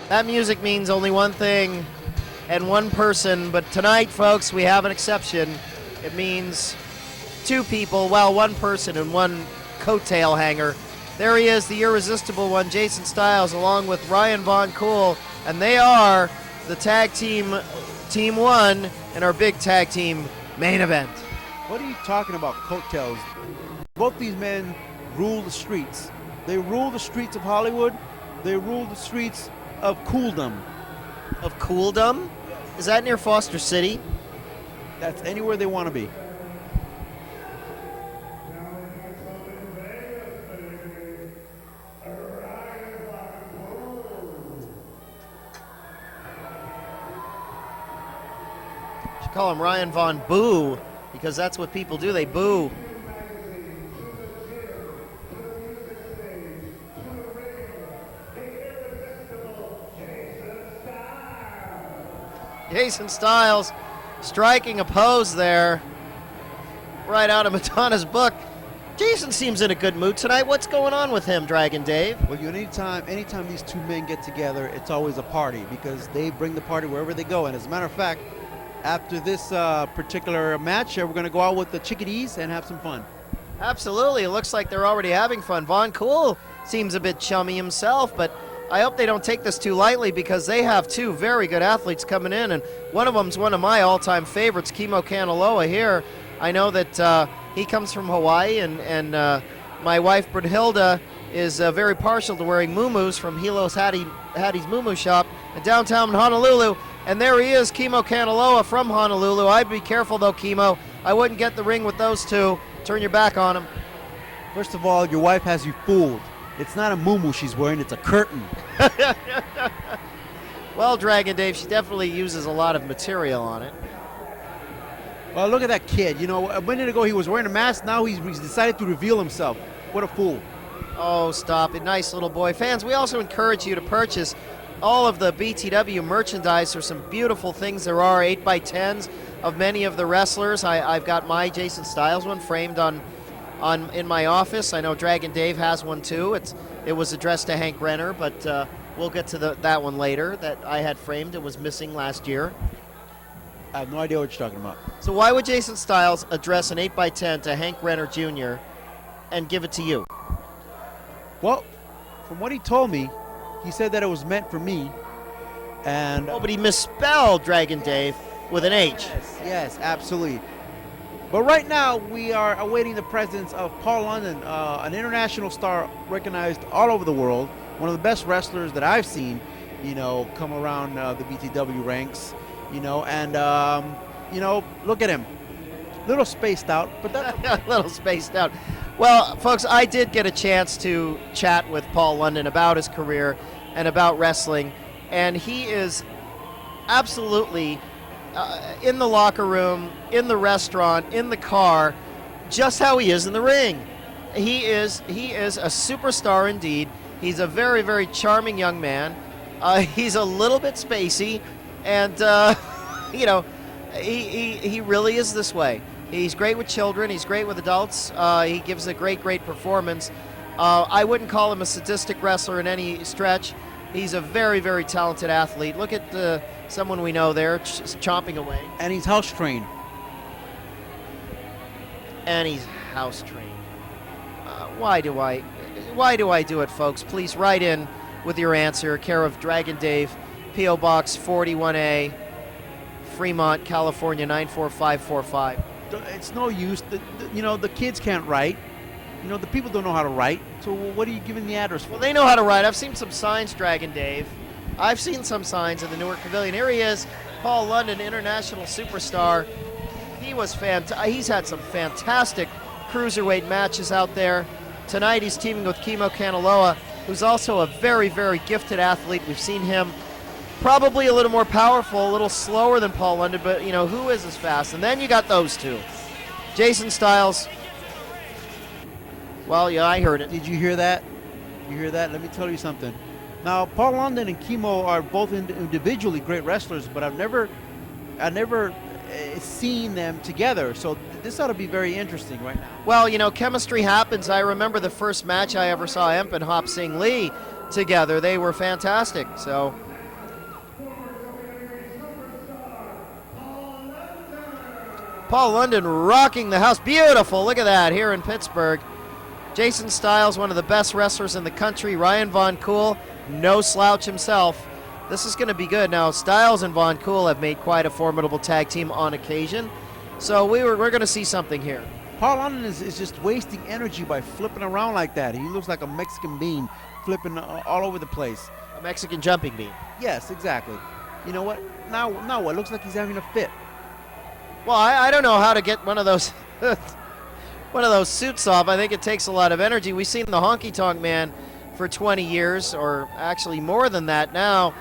That music means only one thing and one person, but tonight, folks, we have an exception. It means two people, well, one person and one coattail hanger. There he is, the irresistible one, Jason Styles, along with Ryan Von Kool, and they are the tag team, Team 1, in our big tag team main event. What are you talking about, coattails? Both these men rule the streets. They rule the streets of Hollywood. They rule the streets of Cooldom. Of Cooldom? Is that near Foster City? That's anywhere they want to be. Should call him Ryan Von Boo, because that's what people do. They boo. Jason Styles striking a pose there right out of Madonna's book. Jason seems in a good mood tonight. What's going on with him, Dragon Dave? Well, anytime these two men get together, it's always a party because they bring the party wherever they go. And as a matter of fact, after this particular match, we're going to go out with the chickadees and have some fun. Absolutely. It looks like they're already having fun. Von Kool seems a bit chummy himself, but I hope they don't take this too lightly because they have two very good athletes coming in, and one of them's one of my all-time favorites, Kimo Kanaloa here. I know that he comes from Hawaii, and my wife, Brunhilde, is very partial to wearing muumuus from Hilo's Hattie's Muumuu Shop in downtown Honolulu. And there he is, Kimo Kanaloa from Honolulu. I'd be careful, though, Kimo. I wouldn't get the ring with those two. Turn your back on him. First of all, your wife has you fooled. It's not a muumuu she's wearing, it's a curtain. Well, Dragon Dave, she definitely uses a lot of material on it. Well, look at that kid. You know, a minute ago he was wearing a mask, now he's decided to reveal himself. What a fool. Oh, stop it. Nice little boy. Fans, we also encourage you to purchase all of the BTW merchandise. There's some beautiful things. There are 8x10s of many of the wrestlers. I've got my Jason Styles one framed in my office. I know Dragon Dave has one too. It was addressed to Hank Renner, but we'll get to that one later that I had framed. It was missing last year. I have no idea what you're talking about. So why would Jason Styles address an 8x10 to Hank Renner Jr. and give it to you? Well, from what he told me, he said that it was meant for me. And oh, but he misspelled Dragon Dave with an H. Yes, absolutely. But right now, we are awaiting the presence of Paul London, an international star recognized all over the world, one of the best wrestlers that I've seen, come around the BTW ranks, and, look at him. Little spaced out, but that's a little spaced out. Well, folks, I did get a chance to chat with Paul London about his career and about wrestling, and he is absolutely in the locker room, in the restaurant, in the car, just how he is in the ring. He is a superstar indeed. He's a very, very charming young man. He's a little bit spacey, and he really is this way. He's great with children. He's great with adults. He gives a great, great performance. I wouldn't call him a sadistic wrestler in any stretch. He's a very, very talented athlete. Look at someone we know there chomping away. And he's house trained. And he's house trained. Why do I do it, folks? Please write in with your answer, care of Dragon Dave, P.O. Box 41A, Fremont, California 94545. It's no use. The kids can't write. The people don't know how to write. So what are you giving the address for? Well, they know how to write. I've seen some signs, Dragon Dave. I've seen some signs in the Newark Pavilion. Here he is, Paul London, international superstar. He's had some fantastic cruiserweight matches out there. Tonight he's teaming with Kimo Kanaloa, who's also a very, very gifted athlete. We've seen him probably a little more powerful, a little slower than Paul London, but who is as fast? And then you got those two. Jason Styles. Well, yeah, I heard it. Did you hear that? You hear that? Let me tell you something. Now, Paul London and Kimo are both individually great wrestlers, but I've never seen them together. So this ought to be very interesting right now. Well, chemistry happens. I remember the first match I ever saw Emp and Hop Sing Lee together. They were fantastic. So Paul London rocking the house. Beautiful. Look at that here in Pittsburgh. Jason Styles, one of the best wrestlers in the country. Ryan Von Kool, no slouch himself. This is going to be good. Now, Styles and Von Kool have made quite a formidable tag team on occasion. So we're going to see something here. Paul London is just wasting energy by flipping around like that. He looks like a Mexican bean flipping all over the place. A Mexican jumping bean. Yes, exactly. You know what? Now what? Looks like he's having a fit. Well, I don't know how to get one of those one of those suits off. I think it takes a lot of energy. We've seen the Honky Tonk Man for 20 years, or actually more than that now,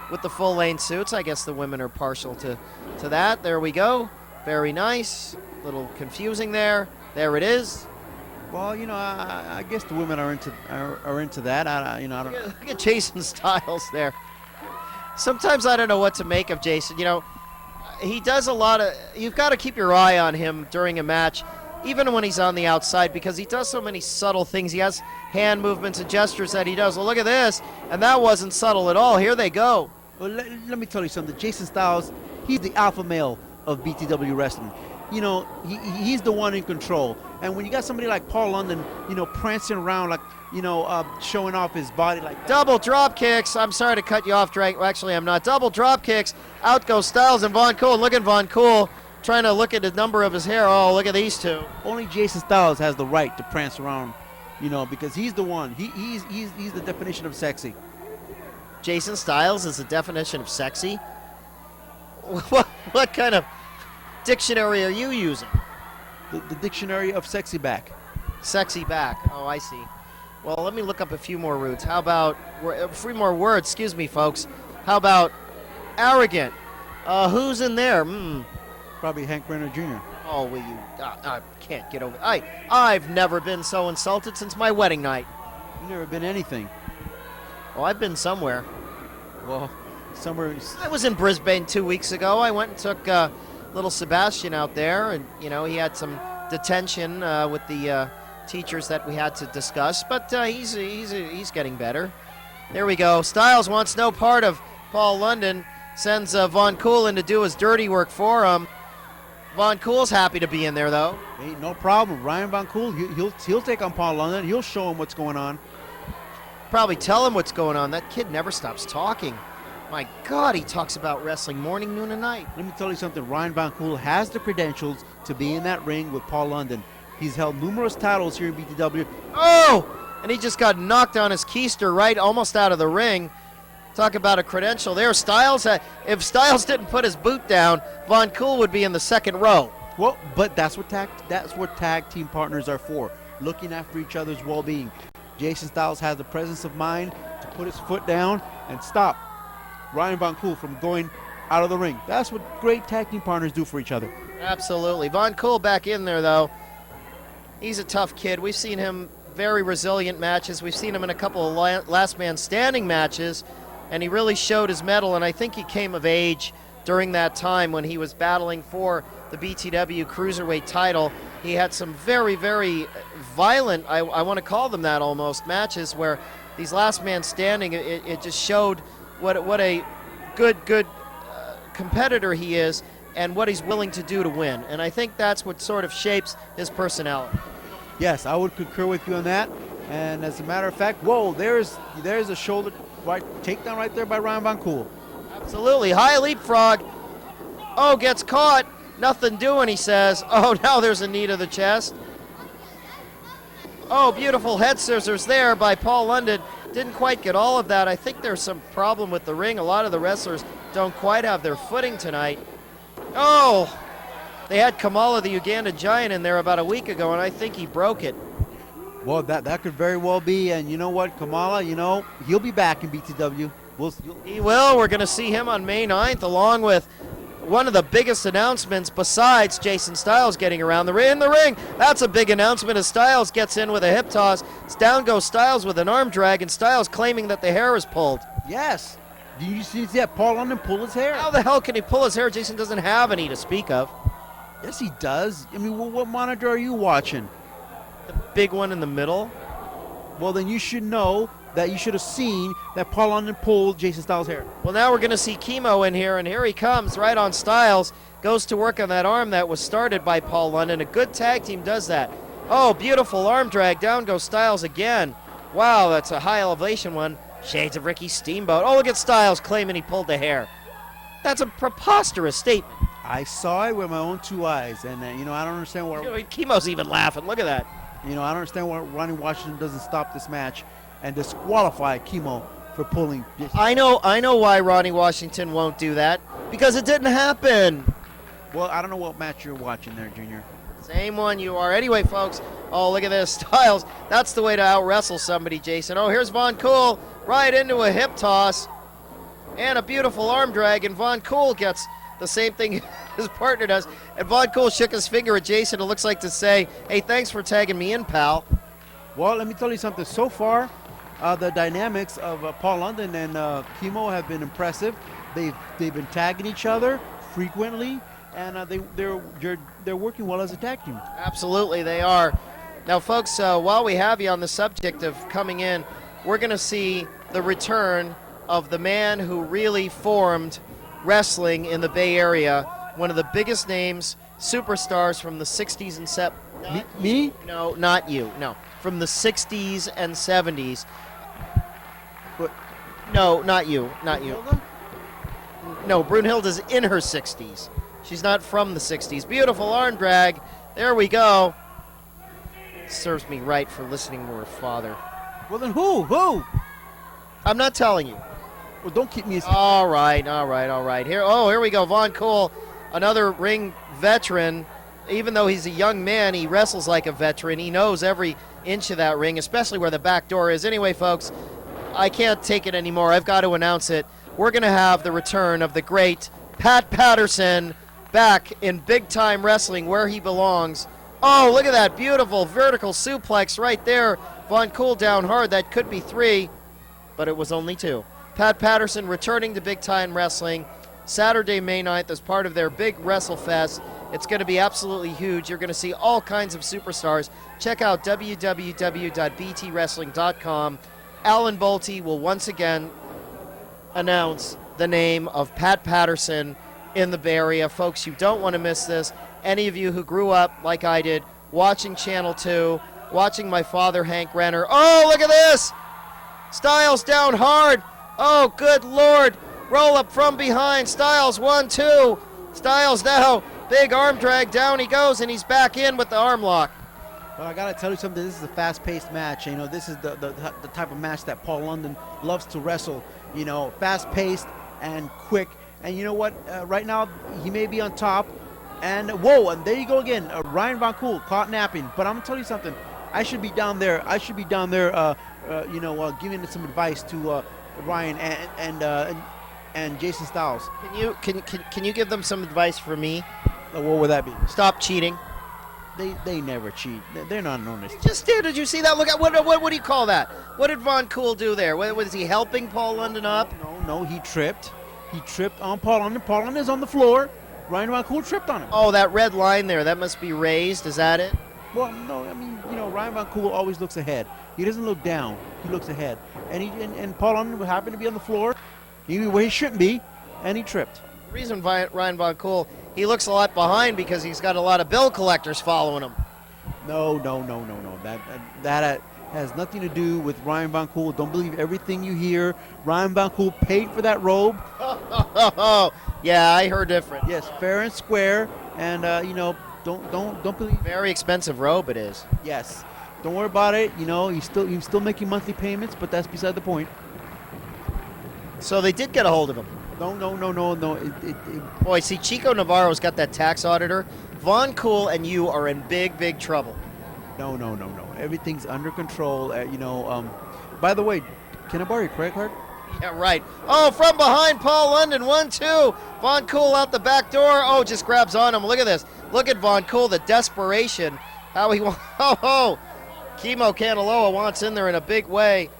with the full lane suits. I guess the women are partial to that. There we go. Very nice. A little confusing there. There it is. Well, you know, I guess the women are into that. I don't know. Look at Jason Styles there. Sometimes I don't know what to make of Jason. You know, he does a lot of. You've got to keep your eye on him during a match, even when he's on the outside, because he does so many subtle things. He has hand movements and gestures that he does. Well, look at this, and that wasn't subtle at all. Here they go. Well, let me tell you something. Jason Styles, he's the alpha male of BTW wrestling. You know, he's the one in control. And when you got somebody like Paul London, you know, prancing around like, you know, showing off his body like that. Double drop kicks. I'm sorry to cut you off, Drake. Well, actually, I'm not. Double drop kicks. Out goes Styles and Von Kool. Look at Von Kool trying to look at the number of his hair. Oh, look at these two. Only Jason Styles has the right to prance around, you know, because he's the one. He's the definition of sexy. Jason Styles is the definition of sexy? What kind of dictionary are you using? The dictionary of sexy back. Sexy back. Oh, I see. Well, let me look up a few more roots. How about three more words? Excuse me, folks. How about arrogant? Who's in there? Probably Hank Brenner Jr. Oh, will you? I can't get over. I've never been so insulted since my wedding night. You've never been anything. Oh, I've been somewhere. Well, somewhere. I was in Brisbane 2 weeks ago. I went and took little Sebastian out there, and you know he had some detention with the teachers that we had to discuss, but he's getting better. There we go. Styles wants no part of Paul London. Sends Von Kool in to do his dirty work for him. Von Kool's happy to be in there, though. Ain't no problem. Ryan Von Kool, he'll take on Paul London. He'll show him what's going on. Probably tell him what's going on. That kid never stops talking. My God, he talks about wrestling morning, noon, and night. Let me tell you something. Ryan Von Kool has the credentials to be in that ring with Paul London. He's held numerous titles here in BTW. Oh! And he just got knocked on his keister right almost out of the ring. Talk about a credential there. Styles, if Styles didn't put his boot down, Von Kool would be in the second row. Well, but that's what tag team partners are for, looking after each other's well-being. Jason Styles has the presence of mind to put his foot down and stop Ryan Von Kool from going out of the ring. That's what great tag team partners do for each other. Absolutely. Von Kool back in there, though. He's a tough kid. We've seen him very resilient matches. We've seen him in a couple of last man standing matches, and he really showed his mettle, and I think he came of age during that time when he was battling for the BTW Cruiserweight title. He had some very, very violent, I want to call them that almost, matches where these last man standing, it just showed what a good competitor he is and what he's willing to do to win. And I think that's what sort of shapes his personality. Yes, I would concur with you on that. And as a matter of fact, whoa, there's a shoulder takedown right there by Ryan Von Kool. Absolutely. High leapfrog. Oh, gets caught. Nothing doing, he says. Oh, now there's a knee to the chest. Oh, beautiful head scissors there by Paul London. Didn't quite get all of that. I think there's some problem with the ring. A lot of the wrestlers don't quite have their footing tonight. Oh, they had Kamala, the Uganda Giant, in there about a week ago, and I think he broke it. Well, that could very well be. And you know what, Kamala, you know, he'll be back in BTW. He will. We're going to see him on May 9th, along with one of the biggest announcements besides Jason Styles getting around the ring. In the ring, that's a big announcement as Styles gets in with a hip toss. Down goes Styles with an arm drag, and Styles claiming that the hair is pulled. Yes. Do you see that? Paul London pull his hair. How the hell can he pull his hair? Jason doesn't have any to speak of. Yes, he does. I mean, what monitor are you watching? The big one in the middle. Well, then you should know that you should have seen that Paul London pulled Jason Styles' hair. Well, now we're going to see Kimo in here, and here he comes right on Styles. goes to work on that arm that was started by Paul London. A good tag team does that. Oh, beautiful arm drag. Down goes Styles again. Wow, that's a high elevation one. Shades of Ricky Steamboat. Oh, look at Styles claiming he pulled the hair. That's a preposterous statement. I saw it with my own 2 eyes, and I don't understand why. Kimo's even laughing. Look at that. I don't understand why Ronnie Washington doesn't stop this match and disqualify Kimo for pulling. I know why Ronnie Washington won't do that, because it didn't happen. Well, I don't know what match you're watching there, Junior. Same one you are. Anyway, folks. Oh, look at this. Styles. That's the way to out-wrestle somebody, Jason. Oh, here's Von Kool right into a hip toss. And a beautiful arm drag, and Von Kool gets the same thing his partner does. And Von Kool shook his finger at Jason. It looks like to say, hey, thanks for tagging me in, pal. Well, let me tell you something. So far, the dynamics of Paul London and Kimo have been impressive. They've been tagging each other frequently, and they're working well as a tag team. Absolutely, they are. Now, folks, while we have you on the subject of coming in, we're going to see the return of the man who really formed wrestling in the Bay Area, one of the biggest names, superstars from the 60s and 70s. Me? No, not you. No, from the 60s and 70s. But no, not you. Not you. Hilda? No, Brunhilde's in her 60s. She's not from the 60s. Beautiful arm drag. There we go. Serves me right for listening to her father. Well, then who? Who? I'm not telling you. Well, don't keep me. All right. Here we go. Von Kool, another ring veteran. Even though he's a young man, he wrestles like a veteran. He knows every inch of that ring, especially where the back door is. Anyway, folks, I can't take it anymore. I've got to announce it. We're going to have the return of the great Pat Patterson back in big-time wrestling where he belongs. Oh, look at that beautiful vertical suplex right there. Von Kool down hard. That could be 3, but it was only 2. Pat Patterson returning to big-time wrestling Saturday, May 9th as part of their big WrestleFest. It's going to be absolutely huge. You're going to see all kinds of superstars. Check out www.btwrestling.com. Alan Bolte will once again announce the name of Pat Patterson in the Bay Area. Folks, you don't want to miss this. Any of you who grew up, like I did, watching Channel 2, watching my father, Hank Renner. Oh, look at this! Styles down hard. Oh, good Lord. Roll up from behind. Styles 1, 2. Styles now. Big arm drag. Down he goes, and he's back in with the arm lock. Well, I got to tell you something. This is a fast-paced match. This is the type of match that Paul London loves to wrestle. Fast-paced and quick. And you know what? Right now, he may be on top. And, whoa, and there you go again. Ryan Von Kool caught napping. But I'm going to tell you something. I should be down there. Giving some advice to Ryan and Jason Styles. Can you give them some advice for me? What would that be? Stop cheating. They never cheat. They're not known as. Just did you see that? Look at what do you call that? What did Von Kool do there? Was he helping Paul London up? No, he tripped. He tripped on Paul London. Paul London is on the floor. Ryan Von Kool tripped on him. Oh, that red line there. That must be raised. Is that it? Well, no. I mean, Ryan Von Kool always looks ahead. He doesn't look down. He looks ahead. And Paul London happened to be on the floor, where he shouldn't be, and he tripped. The reason Ryan Von Kool, he looks a lot behind because he's got a lot of bill collectors following him. No. That has nothing to do with Ryan Von Kool. Don't believe everything you hear. Ryan Von Kool paid for that robe. Yeah, I heard different. Yes, fair and square, and don't believe. Very expensive robe it is. Yes, don't worry about it. He's still making monthly payments, but that's beside the point. So they did get a hold of him. No. Boy, see, Chico Navarro's got that tax auditor. Von Kool and you are in big trouble. No. Everything's under control. By the way, can I borrow your credit card? Yeah, right. Oh, from behind, Paul London, 1, 2. Von Kool out the back door. Oh, just grabs on him. Look at this. Look at Von Kool, the desperation. How he wants. Oh. Kimo Kanaloa wants in there in a big way.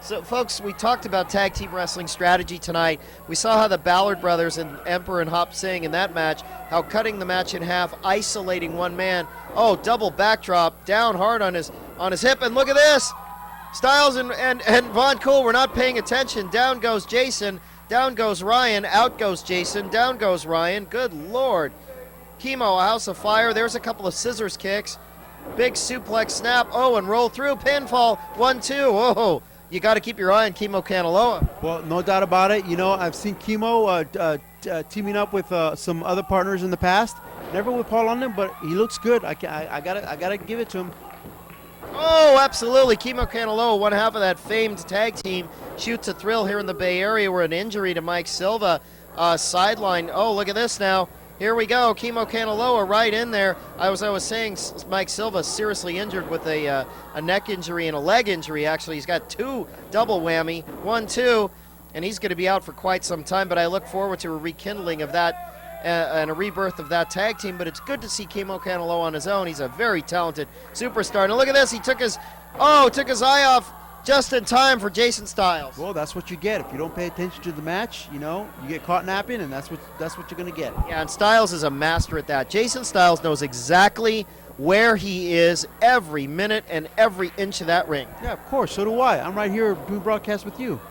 So, folks, we talked about tag team wrestling strategy tonight. We saw how the Ballard brothers and Emperor and Hop Singh in that match, how cutting the match in half, isolating one man. Oh, double backdrop, down hard on his hip. And look at this. Styles and Von Kool were not paying attention. Down goes Jason. Down goes Ryan. Out goes Jason. Down goes Ryan. Good Lord. Kimo, a house of fire. There's a couple of scissors kicks. Big suplex snap. Oh, and roll through. Pinfall. 1-2. Oh, you got to keep your eye on Kimo Kanaloa. Well, no doubt about it. You know, I've seen Kimo teaming up with some other partners in the past. Never with Paul London, but he looks good. I gotta give it to him. Oh, absolutely. Kimo Kanaloa, one half of that famed tag team, shoots a thrill here in the Bay Area. We're an injury to Mike Silva. Sideline. Oh, look at this now. Here we go. Kimo Kanaloa right in there. I was saying Mike Silva seriously injured with a neck injury and a leg injury. Actually, he's got 2 double whammy, 1-2, and he's going to be out for quite some time. But I look forward to a rekindling of that and a rebirth of that tag team. But it's good to see Kimo Kanaloa on his own. He's a very talented superstar. And look at this. He took his eye off just in time for Jason Styles. Well, that's what you get if you don't pay attention to the match. You know, you get caught napping, and that's what you're gonna get. Yeah, and Styles is a master at that. Jason Styles knows exactly where he is every minute and every inch of that ring. Yeah, of course. So do I. I'm right here doing broadcast with you.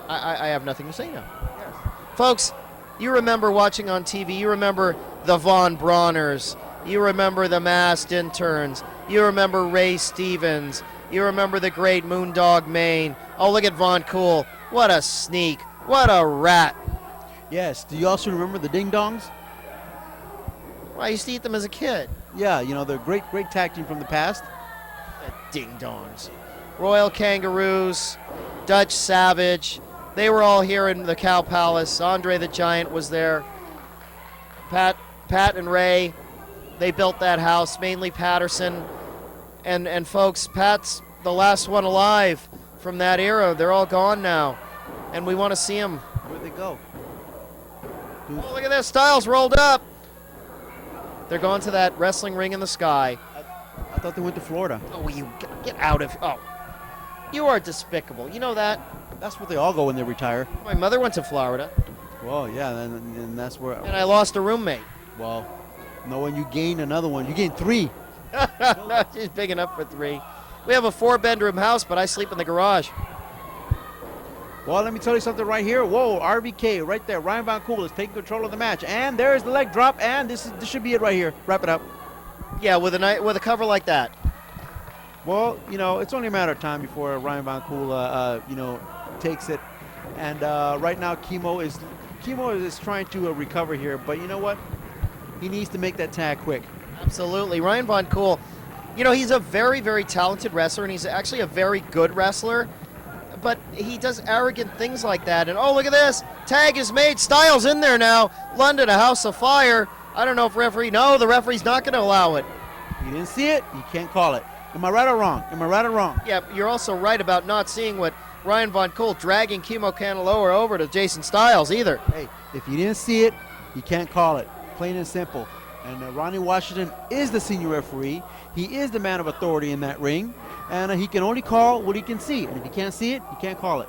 I have nothing to say now. Yes. Folks, you remember watching on TV. You remember the Von Brauners. You remember the Masked Interns. You remember Ray Stevens. You remember the great Moondog Mayne. Oh, look at Von Kool. What a sneak. What a rat. Yes. Do you also remember the Ding Dongs? Well, I used to eat them as a kid. Yeah, you know, they're great tag team from the past. The Ding Dongs. Royal Kangaroos, Dutch Savage. They were all here in the Cow Palace. Andre the Giant was there. Pat and Ray, they built that house, mainly Patterson. And folks, Pat's the last one alive from that era. They're all gone now, and we want to see them. Where'd they go? Oh, look at this. Styles rolled up. They're going to that wrestling ring in the sky. I thought they went to Florida. Oh, you get out of... Oh, you are despicable. You know that? That's where they all go when they retire. My mother went to Florida. Well, yeah, and that's where... And I lost a roommate. Well, no, when you gain another one. You gain 3. She's big enough for 3. We have a 4-bedroom house, but I sleep in the garage. Well, let me tell you something right here. Whoa, RVK right there. Ryan Von Kool is taking control of the match. And there's the leg drop, and this should be it right here. Wrap it up. Yeah, with a cover like that. Well, you know, it's only a matter of time before Ryan Von Kool, you know, takes it. And right now, Kimo is trying to recover here. But you know what? He needs to make that tag quick. Absolutely. Ryan Von Kool, you know, he's a very, very talented wrestler, and he's actually a very good wrestler. But he does arrogant things like that. And, oh, look at this. Tag is made. Styles in there now. London, a house of fire. I don't know if referee. No, the referee's not going to allow it. You didn't see it. You can't call it. Am I right or wrong? Am I right or wrong? Yeah, you're also right about not seeing what Ryan Von Kool dragging Kimo Kanaloa over to Jason Styles either. Hey, if you didn't see it, you can't call it. Plain and simple. And Ronnie Washington is the senior referee. He is the man of authority in that ring. And he can only call what he can see. And if he can't see it, he can't call it.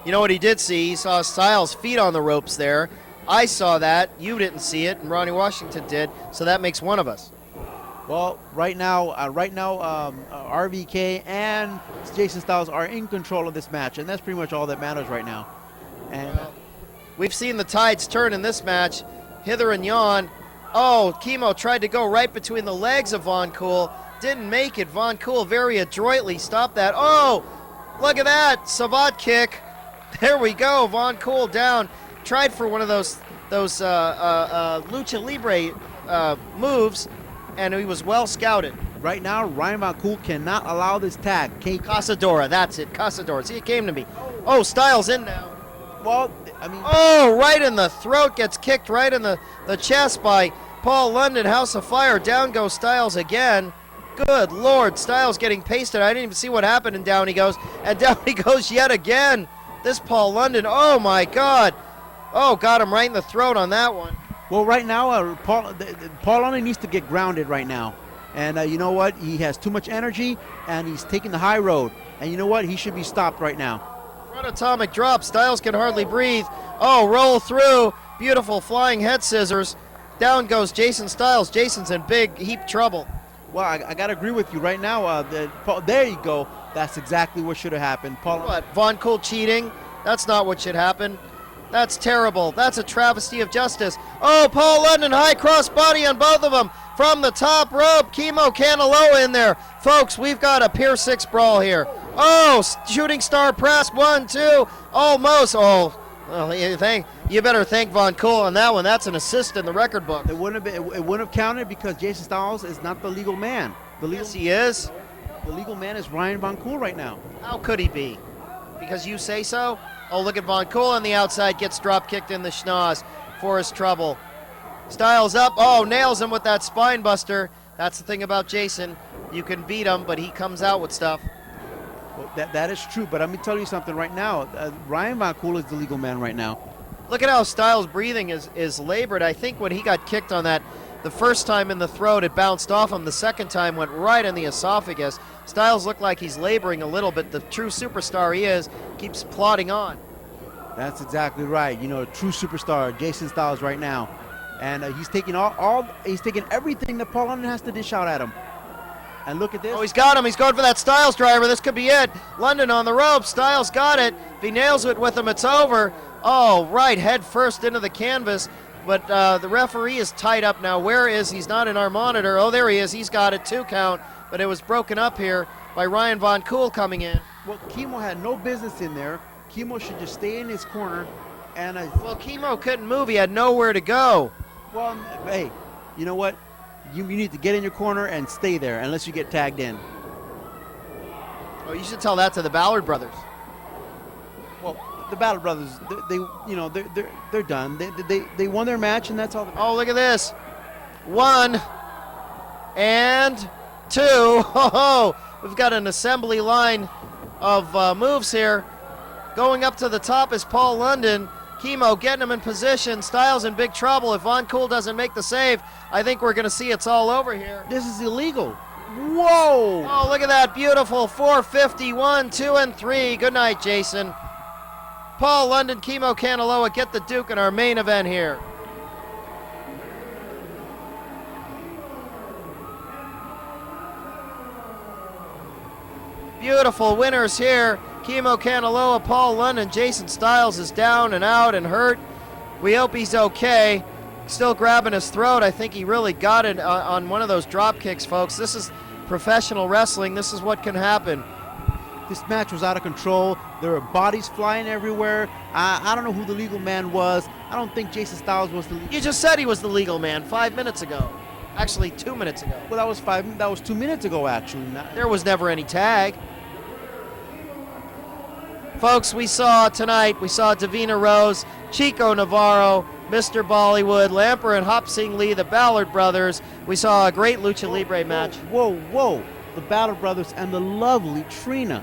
You know what he did see? He saw Styles' feet on the ropes there. I saw that. You didn't see it, and Ronnie Washington did. So that makes one of us. Well, right now, RVK and Jason Styles are in control of this match, and that's pretty much all that matters right now. And we've seen the tides turn in this match, hither and yon. Oh, Kimo tried to go right between the legs of Von Kool. Didn't make it. Von Kool very adroitly stopped that. Oh, look at that. Savate kick. There we go. Von Kool down. Tried for one of those Lucha Libre moves, and he was well scouted. Right now, Ryan Von Kool cannot allow this tag. Casadora, that's it. Casadora. See, it came to me. Oh, Styles in now. Well, I mean... Oh, right in the throat. Gets kicked right in the chest by Paul London. House of Fire. Down goes Styles again. Good Lord. Styles getting pasted. I didn't even see what happened, and down he goes. And down he goes yet again. This Paul London. Oh, my God. Oh, got him right in the throat on that one. Well, right now, Paul London needs to get grounded right now. And you know what? He has too much energy, and he's taking the high road. And you know what? He should be stopped right now. Front atomic drop. Styles can hardly breathe. Oh, roll through. Beautiful flying head scissors. Down goes Jason Styles. Jason's in big heap trouble. Well, I got to agree with you right now. There you go. That's exactly what should have happened. What? Von Kool cheating? That's not what should happen. That's terrible. That's a travesty of justice. Oh, Paul London, high cross body on both of them. From the top rope, Kimo Kanaloa in there. Folks, we've got a Pier 6 brawl here. Oh, shooting star press, 1, 2, almost. Oh, well, you better thank Von Kool on that one. That's an assist in the record book. It wouldn't have counted because Jason Styles is not the legal man. Yes, he is. The legal man is Ryan Von Kool right now. How could he be? Because you say so? Oh, look at Von Kool on the outside, gets drop kicked in the schnoz for his trouble. Styles up, oh, nails him with that spine buster. That's the thing about Jason. You can beat him, but he comes out with stuff. Well, that is true, but let me tell you something right now. Ryan Von Kool is the legal man right now. Look at how Styles' breathing is labored. I think when he got kicked on that, the first time in the throat, it bounced off him. The second time went right in the esophagus. Styles looked like he's laboring a little bit. The true superstar he is keeps plodding on. That's exactly right. You know, true superstar, Jason Styles right now. And he's taking he's taking everything that Paul London has to dish out at him. And look at this. Oh, he's got him. He's going for that Styles driver. This could be it. London on the rope. Styles got it. If he nails it with him, it's over. Oh, right, head first into the canvas. But the referee is tied up now. Where is he? He's not in our monitor. Oh, there he is. He's got it. 2 count. But it was broken up here by Ryan Von Kool coming in. Well, Kimo had no business in there. Kimo should just stay in his corner. And well, Kimo couldn't move. He had nowhere to go. Well, hey, you know what? You need to get in your corner and stay there unless you get tagged in. Oh, you should tell that to the Ballard brothers. Well, the Ballard brothers, they're done. They won their match, and that's all. Oh, look at this. 1 and 2. Oh, we've got an assembly line of moves here. Going up to the top is Paul London. Kimo getting him in position. Styles in big trouble. If Von Kool doesn't make the save, I think we're going to see it's all over here. This is illegal. Whoa! Oh, look at that. Beautiful. 451, 2 and 3. Good night, Jason. Paul London, Kimo Kanaloa get the Duke in our main event here. Beautiful winners here. Kimo Kanaloa, Paul London, Jason Styles is down and out and hurt. We hope he's okay. Still grabbing his throat. I think he really got it on one of those drop kicks, folks. This is professional wrestling. This is what can happen. This match was out of control. There were bodies flying everywhere. I don't know who the legal man was. I don't think Jason Styles was the legal. You just said he was the legal man 5 minutes ago. Actually, 2 minutes ago. Well, that was 2 minutes ago, actually. There was never any tag. Folks, we saw Davina Rose, Chico Navarro, Mr. Bollywood, Lamper and Hop Sing Lee, the Ballard brothers. We saw a great Lucha Libre match. Whoa. The Ballard brothers and the lovely Trina.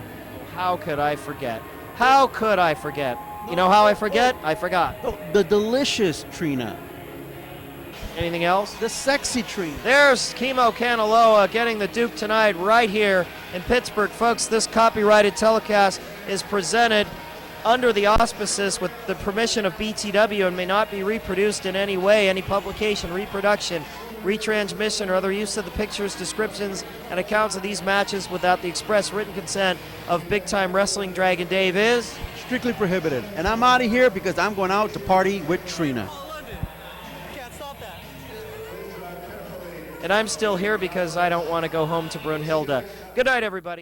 How could I forget? How could I forget? You know how I forget? I forgot. The delicious Trina. Anything else? The sexy Trina. There's Kimo Kanaloa getting the Duke tonight right here in Pittsburgh. Folks, this copyrighted telecast is presented under the auspices with the permission of BTW and may not be reproduced in any way. Any publication, reproduction, retransmission, or other use of the pictures, descriptions, and accounts of these matches without the express written consent of Big Time Wrestling Dragon Dave is strictly prohibited. And I'm out of here because I'm going out to party with Trina. And I'm still here because I don't want to go home to Brunhilde. Good night, everybody.